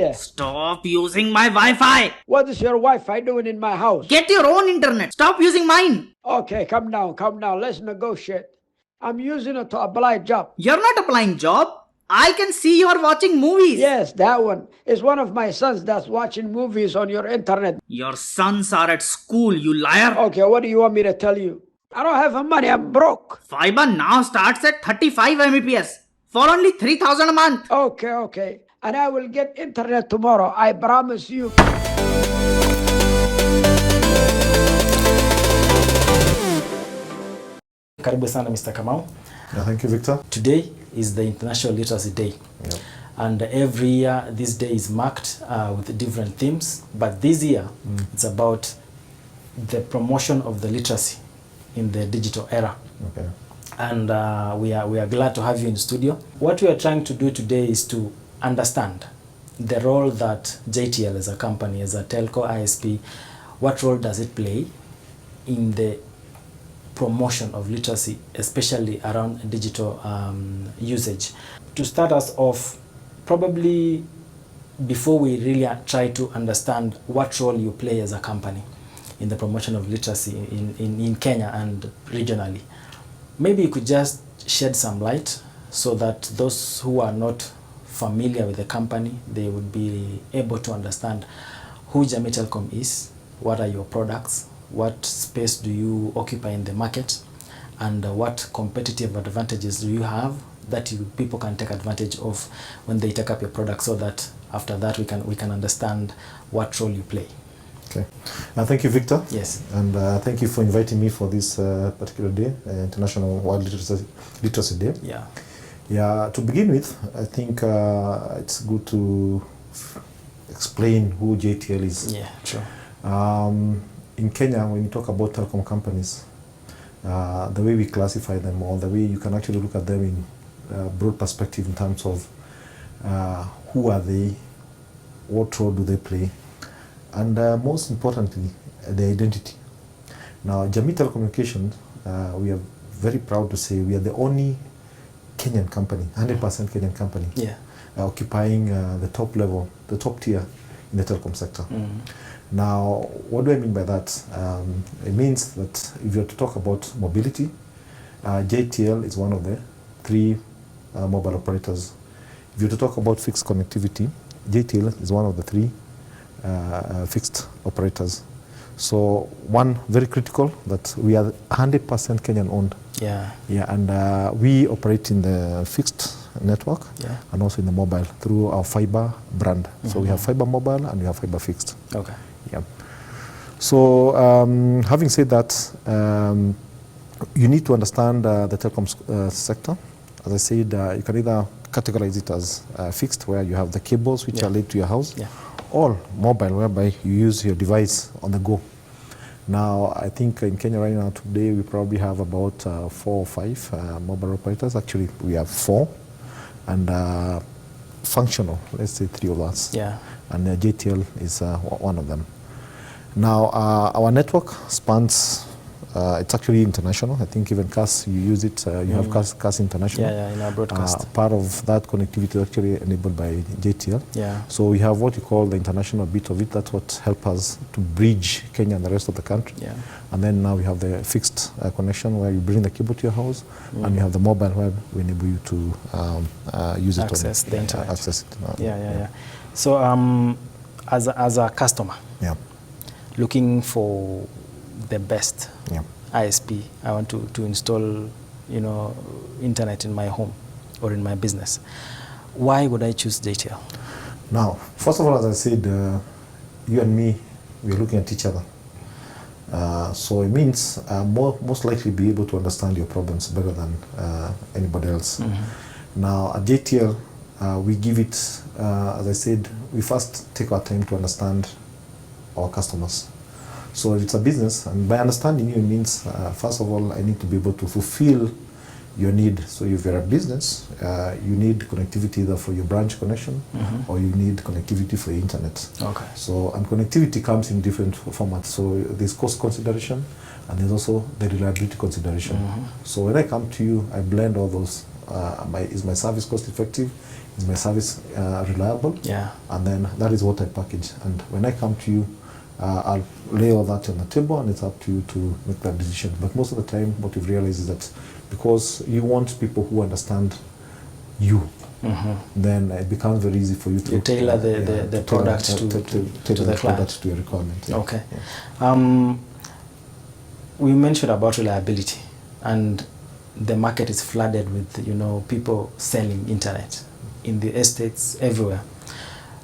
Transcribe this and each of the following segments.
here. Stop using my Wi-Fi. What is your Wi-Fi doing in my house? Get your own internet. Stop using mine. Okay, come down. Let's negotiate. I'm using it to apply job. You're not applying job. I can see you are watching movies. Yes, that one. It's one of my sons that's watching movies on your internet. Your sons are at school, you liar. Okay, what do you want me to tell you? I don't have money. I'm broke. Fiber now starts at 35 Mbps for only 3,000 a month. Okay. And I will get internet tomorrow. I promise you. Karibu sana Mr. Kamau. Yeah, thank you, Victor. Today is the International Literacy Day. Yep. And every year this day is marked with different themes. But this year it's about the promotion of the literacy in the digital era. Okay. And we are glad to have you in studio. What we are trying to do today is to understand the role that JTL as a company, as a telco ISP, what role does it play in the promotion of literacy, especially around digital usage. To start us off, probably before we really try to understand what role you play as a company in the promotion of literacy in Kenya and regionally, maybe you could just shed some light so that those who are not familiar with the company, they would be able to understand who Jamii Telecom is, what are your products, what space do you occupy in the market, and what competitive advantages do you have that people can take advantage of when they take up your product, so that after that we can understand what role you play. Okay. Thank you, Victor. Yes. And thank you for inviting me for this particular day, International World Literacy Day. Yeah. Yeah. To begin with, I think it's good to explain who JTL is. Yeah. Sure. In Kenya, when you talk about telecom companies, the way we classify them, or the way you can actually look at them in broad perspective in terms of who are they, what role do they play, and most importantly, the identity. Now, Jamii Telecommunications, we are very proud to say we are the only Kenyan company, 100% Kenyan company, Yeah. Occupying the top level, the top tier in the telecom sector. Now, what do I mean by that? It means that if you're to talk about mobility, JTL is one of the 3 mobile operators. If you're to talk about fixed connectivity, JTL is one of the 3 fixed operators. So one very critical, that we are 100% Kenyan owned. Yeah. Yeah, and we operate in the fixed network, Yeah. and also in the mobile through our fiber brand. So we have fiber mobile and we have fiber fixed. Okay. Yeah. So having said that, you need to understand the telecom sector. As I said, you can either categorize it as fixed, where you have the cables which are laid to your house, or mobile, whereby you use your device on the go. Now, I think in Kenya right now today, we probably have about 4 or 5 mobile operators. Actually, we have 4, and functional, let's say 3 of us. Yeah. And JTL is one of them. Now, our network spans, it's actually international. I think even Kass, you use it, you have Kass International. Yeah, in our broadcast. Part of that connectivity is actually enabled by JTL. Yeah. So we have what you call the international bit of it. That's what helps us to bridge Kenya and the rest of the country. Yeah. And then now we have the fixed connection, where you bring the cable to your house, and you have the mobile, where we enable you to use it. Access the internet. Access it. Yeah. So as a customer, looking for the best ISP, I want to install, internet in my home or in my business. Why would I choose JTL? Now, first of all, as I said, you and me, we're looking at each other. So it means most likely be able to understand your problems better than anybody else. Now, at JTL, we give it, as I said, we first take our time to understand our customers. So if it's a business, and by understanding you, it means, first of all, I need to be able to fulfill your need. So if you're a business, you need connectivity either for your branch connection, or you need connectivity for your internet. Okay. So, and connectivity comes in different formats. So there's cost consideration, and there's also the reliability consideration. So when I come to you, I blend all those is my service cost effective? Is my service reliable? Yeah. And then that is what I package. And when I come to you, I'll lay all that on the table, and it's up to you to make that decision. But most of the time, what we've realized is that because you want people who understand you, then it becomes very easy for you to tailor the product to the client, to your requirement. Yeah. Okay. Yeah. We mentioned about reliability, and the market is flooded with people selling internet in the estates everywhere.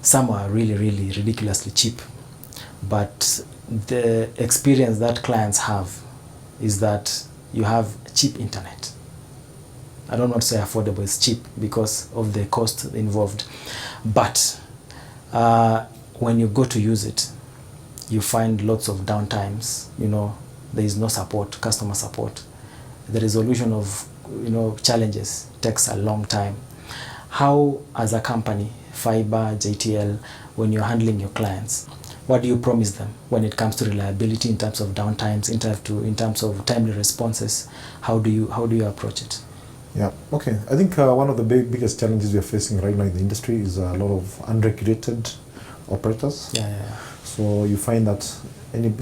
Some are really ridiculously cheap, but the experience that clients have is that you have cheap internet. I don't want to say affordable, it's cheap because of the cost involved. But when you go to use it, you find lots of downtimes. There is no support, customer support. The resolution of challenges takes a long time. How, as a company, Fiber, JTL, when you're handling your clients, what do you promise them when it comes to reliability in terms of downtimes, in terms of timely responses? How do you approach it? Yeah, okay. I think one of the biggest challenges we are facing right now in the industry is a lot of unregulated operators. Yeah. So you find that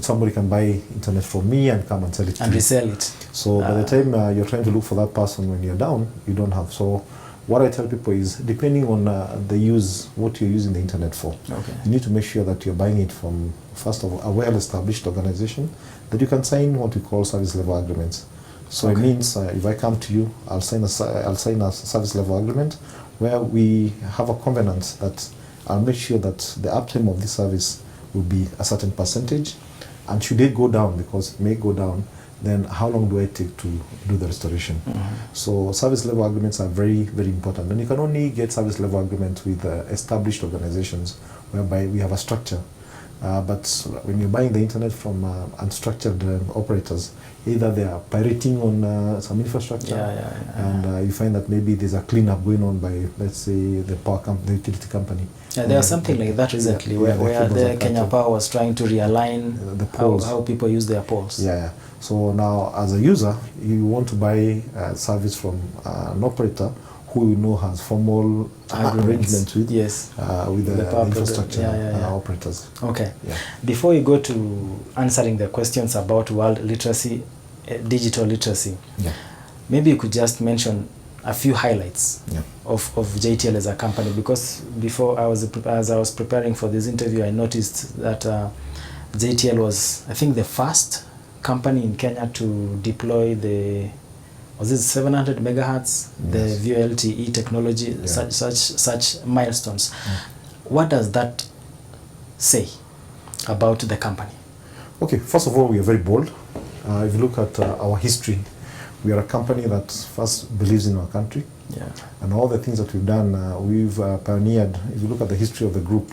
somebody can buy internet from me and come and sell it to you. And resell it. So by the time you're trying to look for that person when you're down, you don't have. So what I tell people is, depending on what you're using the internet for, you need to make sure that you're buying it from, first of all, a well-established organization that you can sign what we call service level agreements. So it means if I come to you, I'll sign a service level agreement where we have a covenant that I'll make sure that the uptime of this service will be a certain percentage, and should it go down, because it may go down, then how long do I take to do the restoration? So service level agreements are very important, and you can only get service level agreements with established organizations whereby we have a structure. But when you're buying the internet from unstructured operators, either they are pirating on some infrastructure, and you find that maybe there's a cleanup going on by, let's say, the utility company. Yeah, there was something like that recently, where the Kenya Power was trying to realign the poles. How people use their poles. Yeah. So now, as a user, you want to buy a service from an operator who you know has formal arrangements with, with the infrastructure operators. Okay. Yeah. Before you go to answering the questions about world literacy, digital literacy, maybe you could just mention a few highlights of JTL as a company, because before as I was preparing for this interview, I noticed that JTL was, I think, the first company in Kenya to deploy was it 700 megahertz, the VoLTE technology, such milestones. What does that say about the company? Okay, first of all, we are very bold. If you look at our history, we are a company that first believes in our country. And all the things that we've done, we've pioneered. If you look at the history of the group,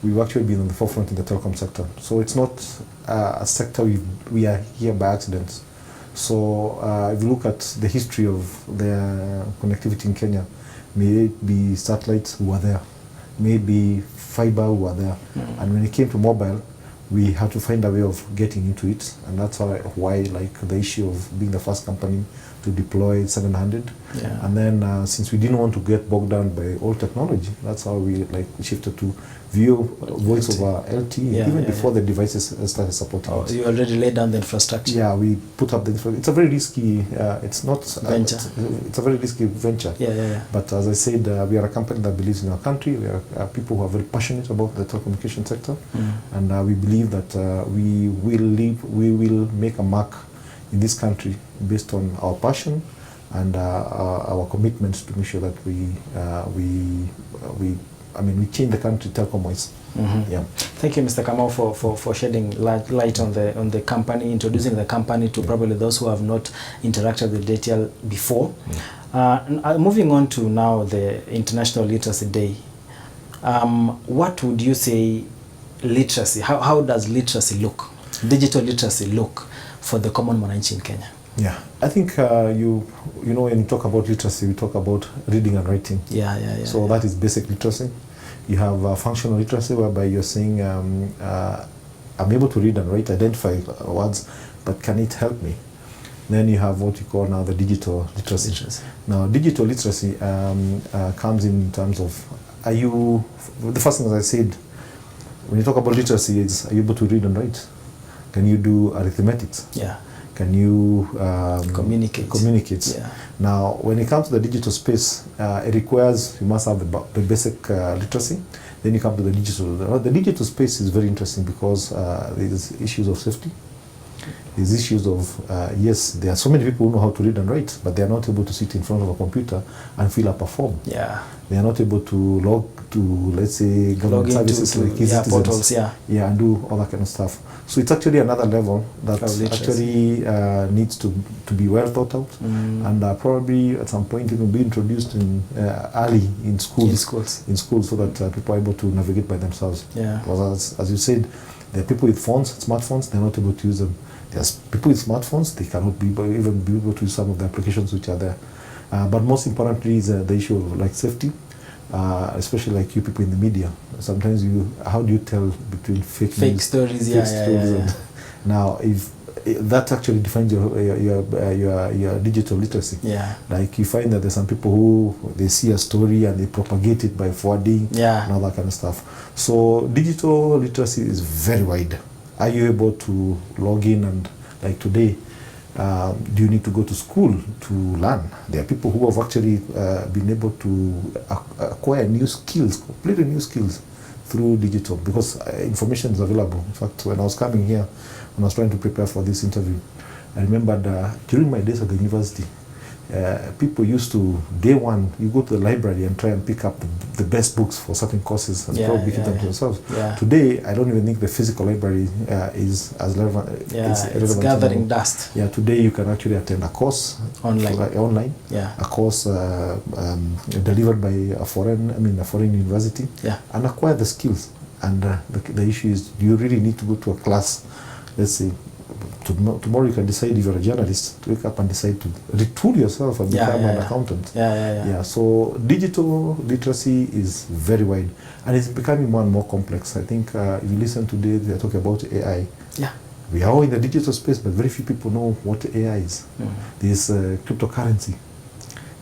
we've actually been on the forefront in the telecom sector. So it's not a sector we are here by accident. So if you look at the history of the connectivity in Kenya, may it be satellites who are there, maybe fiber who are there. And when it came to mobile, we had to find a way of getting into it, and that's why like the issue of being the first company to deploy 700. And then since we didn't want to get bogged down by old technology, that's how we shifted to voice over LTE, even before the devices started supporting it. You already laid down the infrastructure. Yeah, we put up the infrastructure. It's a very risky, it's not venture. It's a very risky venture. But as I said, we are a company that believes in our country. We are people who are very passionate about the telecommunication sector, and we believe that we will make a mark in this country based on our passion and our commitment to make sure that we change the country telecom-wise. Thank you, Mr. Kamau, for shedding light on the company, introducing the company to probably those who have not interacted with JTL before. Moving on to now the International Literacy Day. What would you say literacy, how does literacy look, digital literacy look for the common mwananchi in Kenya? I think you know, when you talk about literacy, we talk about reading and writing. So that is basic literacy. You have functional literacy, whereby you're saying, I'm able to read and write, identify words, but can it help me? Then you have what you call now the digital literacy. Now, digital literacy comes in terms of, the first thing as I said, when you talk about literacy, are you able to read and write? Can you do arithmetics? Yeah. Can you communicate? Yeah. Now, when it comes to the digital space, it requires, you must have the basic literacy. Then you come to the digital. The digital space is very interesting because there's issues of safety. There's issues of, yes, there are so many people who know how to read and write, but they are not able to sit in front of a computer and fill up a form. Yeah. They are not able to log to, let's say, government services like e-citizens. Portals, and do all that kind of stuff. So it's actually another level that actually needs to be well thought out, and probably at some point it will be introduced in early in schools, so that people are able to navigate by themselves. Yeah. Because as you said, there are people with phones, smartphones, they're not able to use them. There's people with smartphones, they cannot even be able to use some of the applications which are there. But most importantly is the issue of like safety, especially like you people in the media. Sometimes how do you tell between fake news, stories? And now, if that actually defines your digital literacy. Yeah. Like you find that there's some people who they see a story and they propagate it by forwarding and all that kind of stuff. So digital literacy is very wide. Are you able to log in and, like today, do you need to go to school to learn? There are people who have actually been able to acquire new skills, completely new skills through digital, because information is available. In fact, when I was coming here, when I was trying to prepare for this interview, I remembered during my days at the university, people used to, day one, you go to the library and try and pick up the best books for certain courses and probably keep them to yourself. Today, I don't even think the physical library is as relevant. It's gathering dust. Yeah, today you can actually attend a course online. A course delivered by a foreign university, and acquire the skills. And the issue is, do you really need to go to a class? Let's say tomorrow you can decide, if you're a journalist, to wake up and decide to retool yourself and become an accountant. So digital literacy is very wide, and it's becoming more and more complex. I think if you listen today, they're talking about AI. We are all in the digital space, but very few people know what AI is. There's cryptocurrency.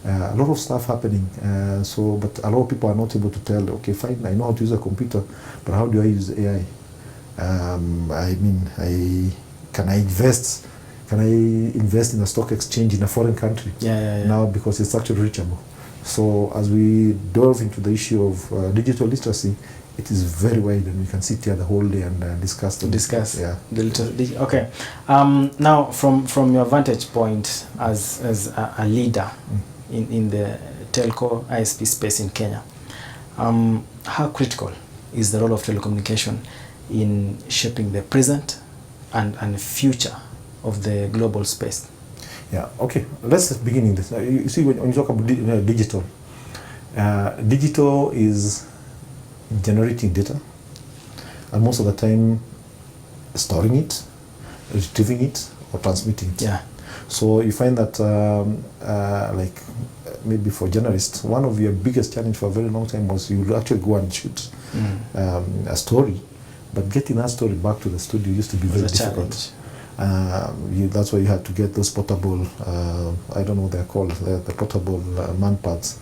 A lot of stuff happening, but a lot of people are not able to tell, okay, fine, I know how to use a computer, but how do I use AI? Can I invest in a stock exchange in a foreign country now, because it's actually reachable? So as we delve into the issue of digital literacy, it is very wide, and we can sit here the whole day and discuss. Okay. Now, from your vantage point as a leader in the telco ISP space in Kenya, how critical is the role of telecommunication in shaping the present and future of the global space? Okay. Let's begin in this. You see, when you talk about digital, digital is generating data, and most of the time storing it, retrieving it, or transmitting it. So you find that, like maybe for journalists, one of your biggest challenge for a very long time was you actually go and shoot a story, but getting that story back to the studio used to be very difficult. That's why you had to get those portable, I don't know what they're called, the portable man pads.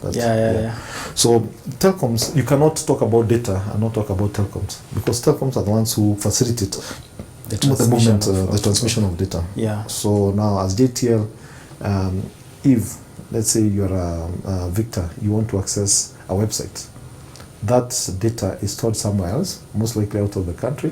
So telecoms, you cannot talk about data and not talk about telecoms, because telecoms are the ones who facilitate the transmission of data. So now as JTL, if let's say you're a Victor, you want to access a website, that data is stored somewhere else, most likely out of the country,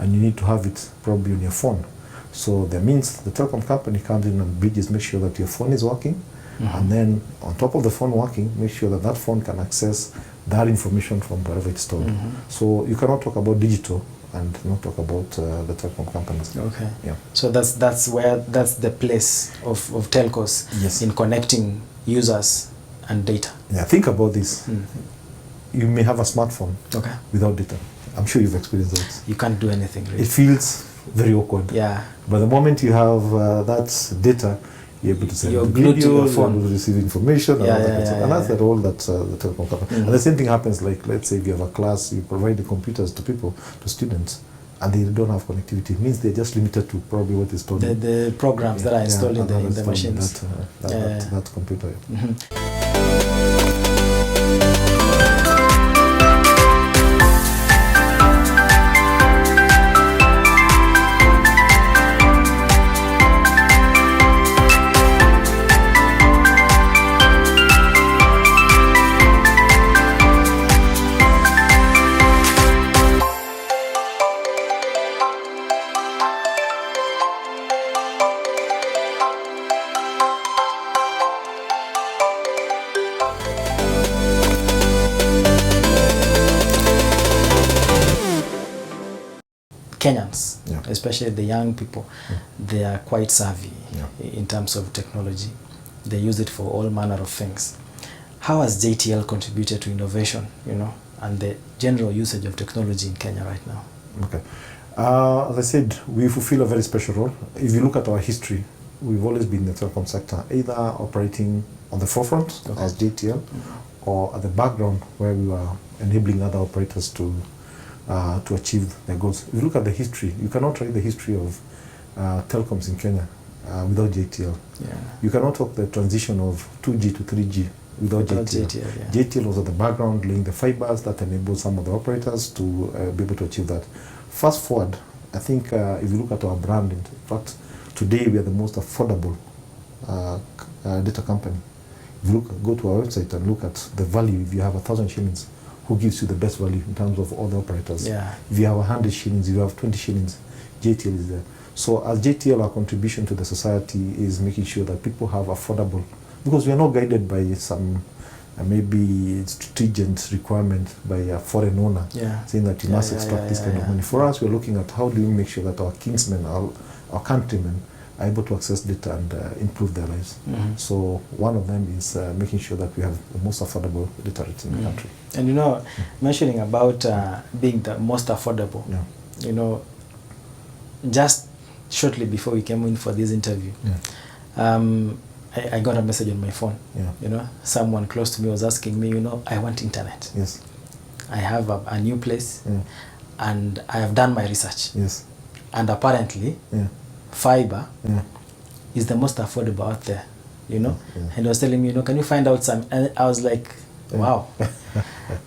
and you need to have it probably on your phone. So that means the telecom company comes in and bridges, make sure that your phone is working, and then on top of the phone working, make sure that that phone can access that information from wherever it's stored. So you cannot talk about digital and not talk about the telecom companies. So that's the place of telcos in connecting users and data. Think about this. You may have a smartphone without data. I'm sure you've experienced that. You can't do anything really. It feels very awkward. But the moment you have that data, you're able to send videos, you're able to receive information, and that's the role that the telecom company. And the same thing happens, like let's say if you have a class, you provide the computers to people, to students, and they don't have connectivity. It means they're just limited to probably what is stored. The programs that are installed in the machines. That computer. Kenyans, especially the young people, they are quite savvy in terms of technology. They use it for all manner of things. How has JTL contributed to innovation, and the general usage of technology in Kenya right now? Okay. As I said, we fulfill a very special role. If you look at our history, we've always been in the telecom sector, either operating on the forefront as JTL, or at the background where we were enabling other operators to achieve their goals. If you look at the history, you cannot write the history of telecoms in Kenya without JTL. You cannot talk the transition of 2G to 3G without JTL. JTL was at the background laying the fibers that enabled some of the operators to be able to achieve that. Fast forward, I think if you look at our brand, in fact, today we are the most affordable data company. If you go to our website and look at the value, if you have 1,000 shillings, who gives you the best value in terms of all the operators? If you have 100 shillings, if you have 20 shillings, JTL is there. So as JTL, our contribution to the society is making sure that people have affordable, because we are not guided by some maybe stringent requirement by a foreign owner saying that you must extract this kind of money. For us, we're looking at how do we make sure that our kinsmen, our countrymen, are able to access data and improve their lives. So one of them is making sure that we have the most affordable data rates in the country. And mentioning about being the most affordable, just shortly before we came in for this interview, I got a message on my phone. Someone close to me was asking me, I want internet. I have a new place, and I have done my research. And apparently, fiber is the most affordable out there, and he was telling me, can you find out some? And I was like, wow.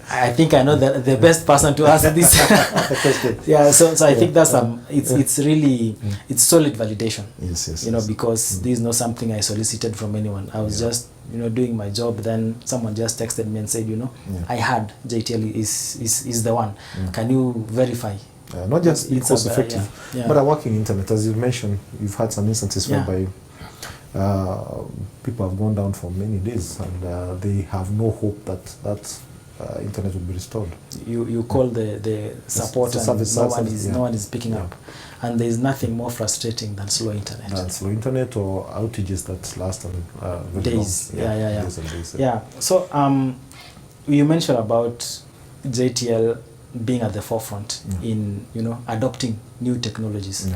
I think I know the best person to ask this. So I think that's it's really it's solid validation. Because this is not something I solicited from anyone. I was just doing my job. Then someone just texted me and said, I heard JTL is the one. Can you verify? Not just being cost effective, but a working internet. As you mentioned, you've had some instances whereby people have gone down for many days and they have no hope that internet will be restored. You call the support and no one is picking up. And there is nothing more frustrating than slow internet. Slow internet or outages that last days. Days and days. So you mentioned about JTL being at the forefront in adopting new technologies,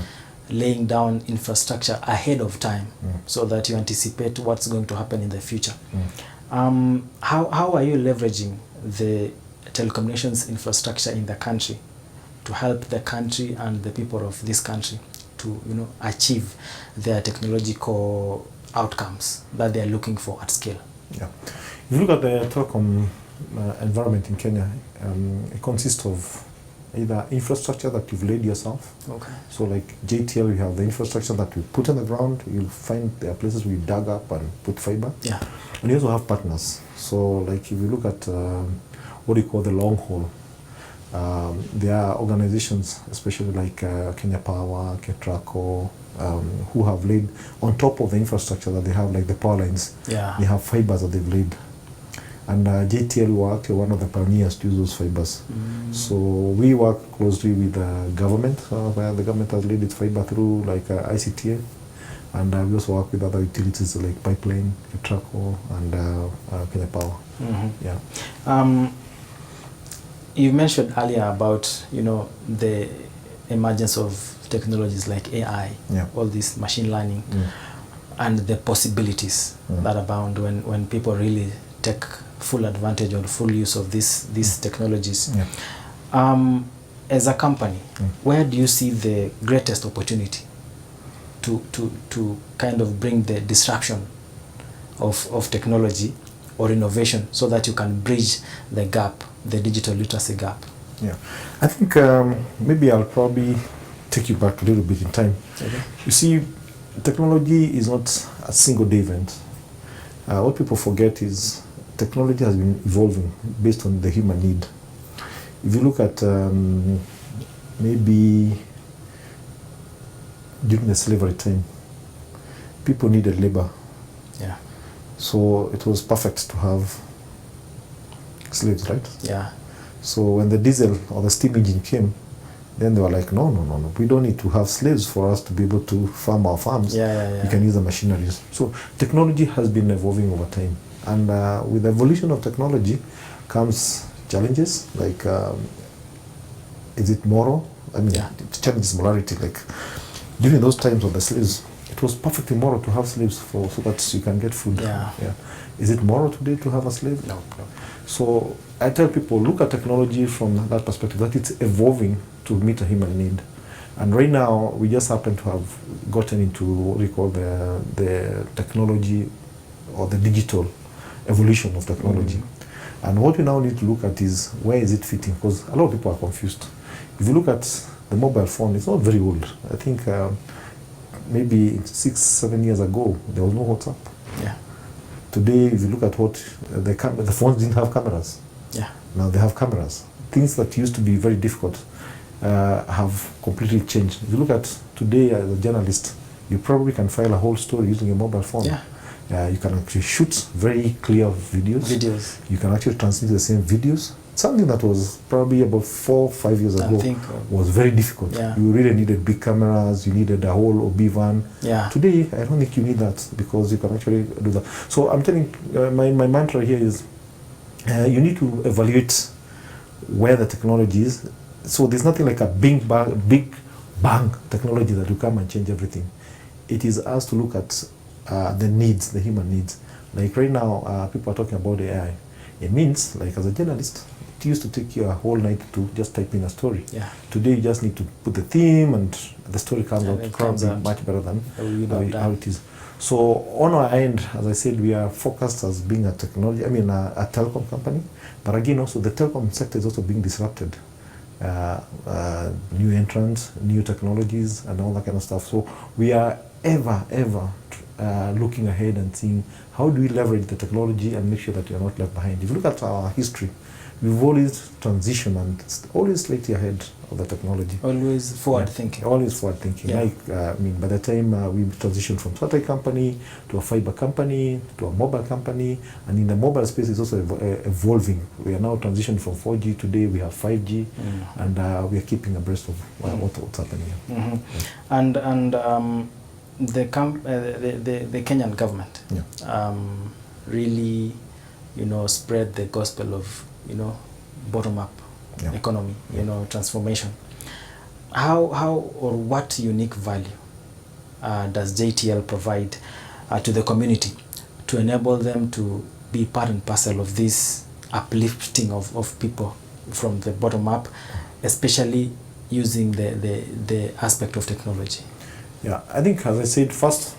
laying down infrastructure ahead of time so that you anticipate what's going to happen in the future. How are you leveraging the telecommunications infrastructure in the country to help the country and the people of this country to achieve their technological outcomes that they are looking for at scale? If you look at the telecom environment in Kenya, it consists of either infrastructure that you've laid yourself. So like JTL, you have the infrastructure that we put on the ground. You'll find there are places we dug up and put fiber. And you also have partners. So like if you look at what we call the long haul, there are organizations, especially like Kenya Power, Ketraco, who have laid on top of the infrastructure that they have, like the power lines. They have fibers that they've laid. And JTL were actually one of the pioneers to use those fibers. So we work closely with the government, where the government has laid its fiber through like ICTA. And we also work with other utilities like Pipeline, Ketraco, and Kenya Power. You mentioned earlier about the emergence of technologies like AI, all this machine learning, and the possibilities that abound when people really take full advantage or full use of these technologies. as a company, where do you see the greatest opportunity to kind of bring the disruption of technology or innovation so that you can bridge the gap, the digital literacy gap? Yeah, I think maybe I'll probably take you back a little bit in time. Okay. You see, technology is not a single day event. What people forget is technology has been evolving based on the human need. If you look at maybe during the slavery time, people needed labor. Yeah. So it was perfect to have slaves, right? Yeah. So when the diesel or the steam engine came, then they were like, no, we don't need to have slaves for us to be able to farm our farms. We can use the machineries. So technology has been evolving over time. And with the evolution of technology comes challenges, like is it moral? I mean, it challenges morality. Like during those times of the slaves, it was perfectly moral to have slaves so that you can get food. Yeah. Is it moral today to have a slave? No. So I tell people, look at technology from that perspective, that it's evolving to meet a human need. And right now, we just happen to have gotten into what we call the technology or the digital evolution of technology. And what we now need to look at is, where is it fitting? Because a lot of people are confused. If you look at the mobile phone, it's not very old. I think maybe 6-7 years ago, there was no WhatsApp. Yeah. Today, if you look at what the phones didn't have cameras. Yeah. Now they have cameras. Things that used to be very difficult have completely changed. If you look at today as a journalist, you probably can file a whole story using a mobile phone. Yeah. You can actually shoot very clear videos. You can actually transmit the same videos. Something that was probably about 4 or 5 years ago was very difficult. Yeah. You really needed big cameras, you needed a whole OB van. Yeah. Today, I don't think you need that because you can actually do that. So I'm telling, my mantra here is, you need to evaluate where the technology is. So there's nothing like a big bang technology that will come and change everything. It is us to look at the needs, the human needs. Like right now, people are talking about AI. It means, like as a journalist, it used to take you a whole night to just type in a story. Yeah. Today you just need to put the theme and the story comes out much better than how it is. So on our end, as I said, we are focused as being a technology, a telecom company. But again, also the telecom sector is also being disrupted. New entrants, new technologies, and all that kind of stuff. So we are ever looking ahead and seeing how do we leverage the technology and make sure that you're not left behind. If you look at our history, we've always transitioned and always slightly ahead of the technology. Always forward thinking. Always forward thinking. Yeah. Like, by the time we transitioned from satellite company to a fiber company to a mobile company, and in the mobile space it's also evolving. We are now transitioning from 4G. Today we have 5G, and we are keeping abreast of what's happening here. Mm-hmm. And the Kenyan government really, spread the gospel of, bottom-up economy, transformation. How or what unique value does JTL provide to the community to enable them to be part and parcel of this uplifting of people from the bottom up, especially using the aspect of technology? Yeah, I think, as I said, first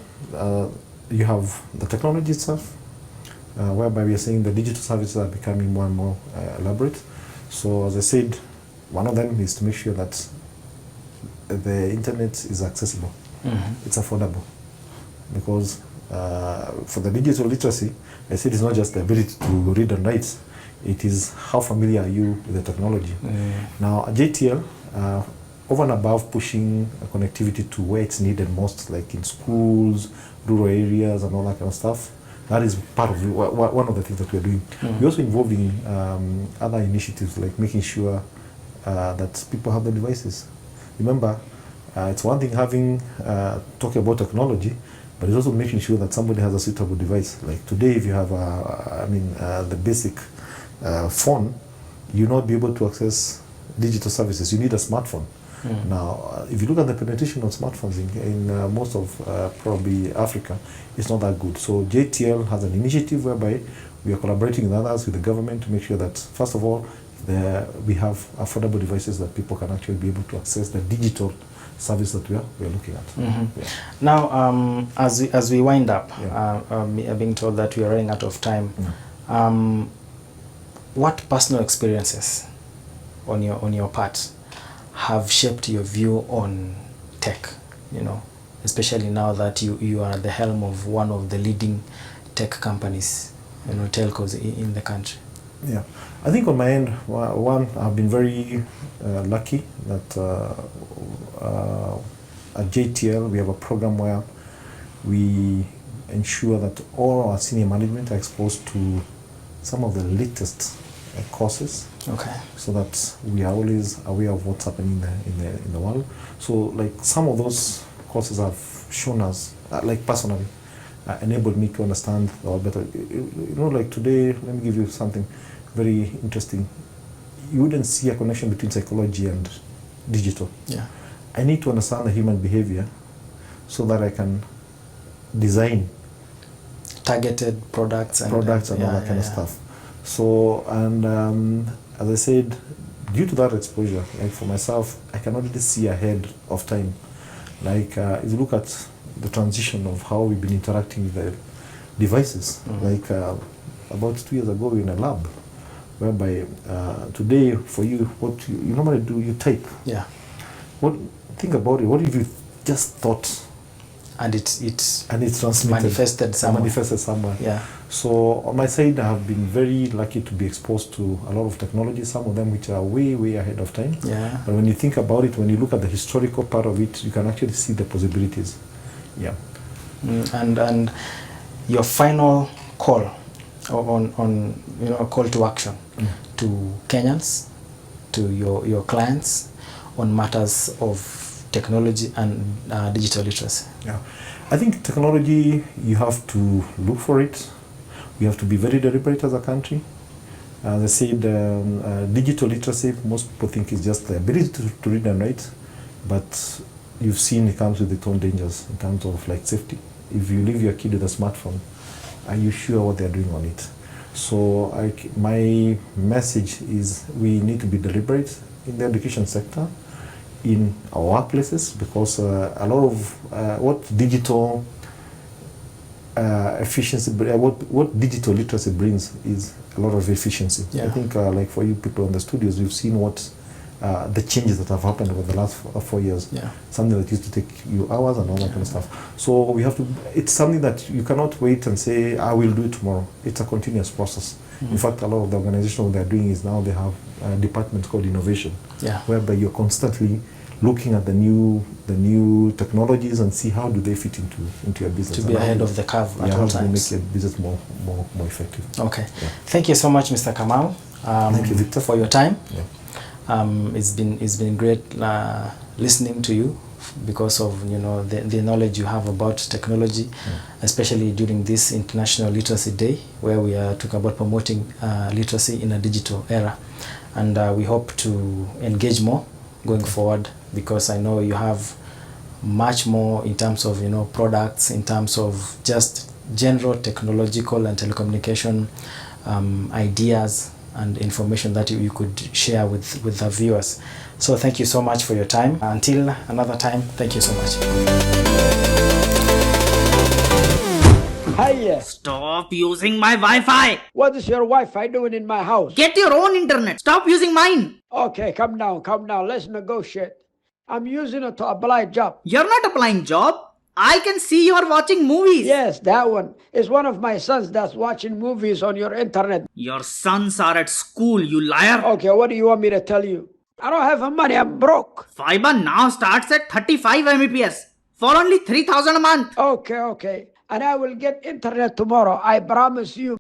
you have the technology itself, whereby we are saying the digital services are becoming more and more elaborate. So, as I said, one of them is to make sure that the internet is accessible, it's affordable. Because for the digital literacy, I said it's not just the ability to read and write, it is how familiar are you with the technology. Now, at JTL, over and above pushing connectivity to where it's needed most, like in schools, rural areas, and all that kind of stuff, that is part of one of the things that we're doing. We're also involved in other initiatives, like making sure that people have the devices. Remember, it's one thing talking about technology, but it's also making sure that somebody has a suitable device. Like today, if you have the basic phone, you'll not be able to access digital services. You need a smartphone. Now, if you look at the penetration of smartphones in most of probably Africa, it's not that good. So JTL has an initiative whereby we are collaborating with others, with the government, to make sure that, first of all, we have affordable devices that people can actually be able to access the digital service that we are looking at. Mm-hmm. Yeah. Now, as we wind up, Yeah. being told that we are running out of time, what personal experiences on your part have shaped your view on tech? You know, especially now that you are at the helm of one of the leading tech companies, you know, telcos in the country. Yeah, I think on my end, one, I've been very lucky that at JTL we have a program where we ensure that all our senior management are exposed to some of the latest courses. Okay. So that we are always aware of what's happening in the world. So like some of those courses have shown us, like personally, enabled me to understand a lot better. You know, like today, let me give you something very interesting. You wouldn't see a connection between psychology and digital. Yeah. I need to understand the human behavior so that I can design Targeted products and all that kind of stuff. So, and as I said, due to that exposure, like for myself, I can already see ahead of time. Like if you look at the transition of how we've been interacting with the devices, like about 2 years ago we were in a lab, whereby today for you, what you normally do, you type. Yeah. Think about it. What if you just thought, and it's transmitted, manifested somewhere. Yeah. So on my side, I have been very lucky to be exposed to a lot of technology, some of them which are way, way ahead of time. Yeah. But when you think about it, when you look at the historical part of it, you can actually see the possibilities. Yeah. And your final call on you know, a call to action to Kenyans, to your clients on matters of technology and digital literacy. Yeah, I think technology, you have to look for it. We have to be very deliberate as a country. As I said, digital literacy, most people think is just the ability to read and write, but you've seen it comes with its own dangers in terms of like safety. If you leave your kid with a smartphone, are you sure what they're doing on it? So my message is we need to be deliberate in the education sector, in our workplaces, because a lot of what digital efficiency, what digital literacy brings is a lot of efficiency. Yeah. I think like for you people in the studios, you've seen what the changes that have happened over the last 4 years. Yeah. Something that used to take you hours and all that kind of stuff. So we have to, it's something that you cannot wait and say, I will do it tomorrow. It's a continuous process. In fact, a lot of the organizations, what they're doing is now they have departments called innovation, whereby you're constantly looking at the new technologies and see how do they fit into your business. To be ahead of the curve at all times. How do you make your business more effective. Okay. Yeah. Thank you so much, Mr. Kamau. Thank you, Victor, for your time. Yeah. It's been great listening to you because of the knowledge you have about technology, especially during this International Literacy Day, where we are talking about promoting literacy in a digital era, and we hope to engage more going forward, because I know you have much more in terms of products, in terms of just general technological and telecommunication ideas and information that you could share with the viewers. So thank you so much for your time. Until another time, thank you so much. Hiya. Stop using my Wi-Fi. What is your Wi-Fi doing in my house? Get your own internet. Stop using mine. Okay, come down. Let's negotiate. I'm using it to apply job. You're not applying job. I can see you are watching movies. Yes, that one. It's one of my sons that's watching movies on your internet. Your sons are at school, you liar. Okay, what do you want me to tell you? I don't have money. I'm broke. Fiber now starts at 35 Mbps for only 3,000 a month. Okay. And I will get internet tomorrow. I promise you.